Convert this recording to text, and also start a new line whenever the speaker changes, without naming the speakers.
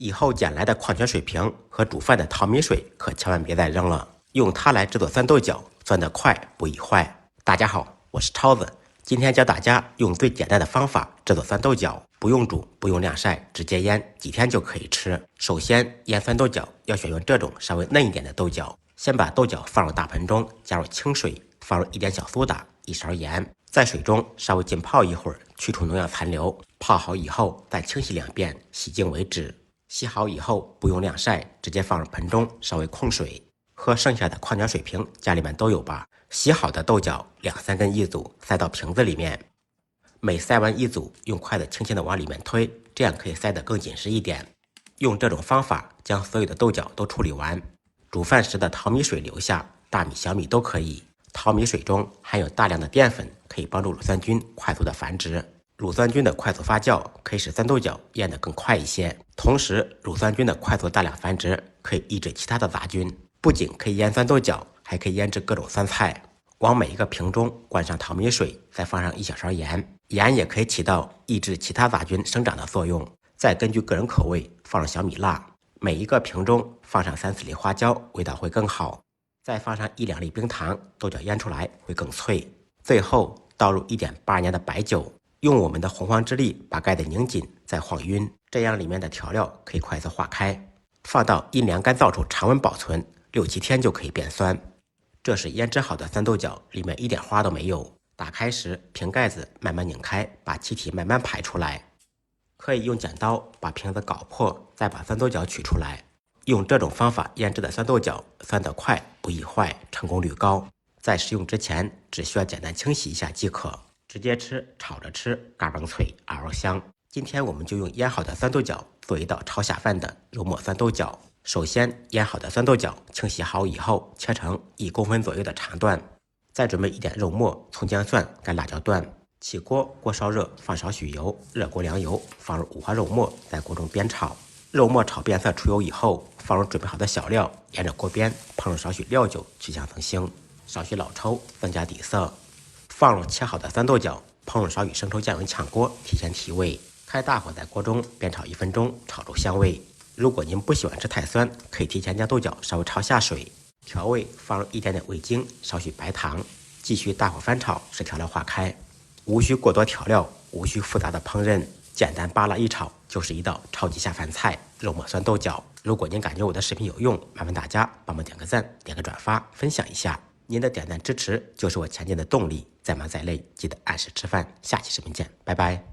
以后捡来的矿泉水瓶和煮饭的淘米水可千万别再扔了，用它来制作酸豆角，酸得快不易坏。大家好，我是超子，今天教大家用最简单的方法制作酸豆角，不用煮，不用晾晒，直接腌，几天就可以吃。首先，腌酸豆角要选用这种稍微嫩一点的豆角，先把豆角放入大盆中，加入清水，放入一点小苏打，1勺盐，在水中稍微浸泡一会儿，去除农药残留。泡好以后再清洗2遍，洗净为止。洗好以后不用晾晒，直接放入盆中，稍微控水。和剩下的矿泉水瓶家里面都有吧？洗好的豆角2-3根一组，塞到瓶子里面。每塞完一组，用筷子轻轻的往里面推，这样可以塞得更紧实一点。用这种方法将所有的豆角都处理完。煮饭时的淘米水留下，大米、小米都可以。淘米水中含有大量的淀粉，可以帮助乳酸菌快速的繁殖。乳酸菌的快速发酵可以使酸豆角腌得更快一些，同时乳酸菌的快速大量繁殖可以抑制其他的杂菌，不仅可以腌酸豆角，还可以腌制各种酸菜。往每一个瓶中灌上淘米水，再放上1小勺盐，盐也可以起到抑制其他杂菌生长的作用。再根据个人口味放上小米辣，每一个瓶中放上3-4粒花椒，味道会更好。再放上1-2粒冰糖，豆角腌出来会更脆。最后倒入1点82年的白酒，用我们的洪荒之力把盖子拧紧，再晃匀，这样里面的调料可以快速化开。放到阴凉干燥处常温保存，6-7天就可以变酸。这是腌制好的酸豆角，里面一点花都没有。打开时，瓶盖子慢慢拧开，把气体慢慢排出来。可以用剪刀把瓶子搞破，再把酸豆角取出来。用这种方法腌制的酸豆角，酸得快不易坏，成功率高。在食用之前，只需要简单清洗一下即可。直接吃、炒着吃，嘎嘣脆，嗷嗷香。今天我们就用腌好的酸豆角做一道超下饭的肉末酸豆角。首先，腌好的酸豆角清洗好以后，切成1公分左右的长段。再准备一点肉末、葱姜蒜、干辣椒段。起锅，锅烧热，放少许油，热锅凉油，放入五花肉末，在锅中煸炒。肉末炒变色出油以后，放入准备好的小料，沿着锅边烹入少许料酒，去香增腥，少许老抽增加底色。放入切好的酸豆角，烹入少许生抽酱油炝锅，提前提味。开大火在锅中煸炒1分钟，炒出香味。如果您不喜欢吃太酸，可以提前将豆角稍微焯下水。调味放入1点点味精，少许白糖，继续大火翻炒，使调料化开。无需过多调料，无需复杂的烹饪，简单扒拉一炒就是一道超级下饭菜——肉末酸豆角。如果您感觉我的视频有用，麻烦大家帮忙点个赞，点个转发，分享一下。您的点赞支持就是我前进的动力。再忙再累，记得按时吃饭。下期视频见，拜拜。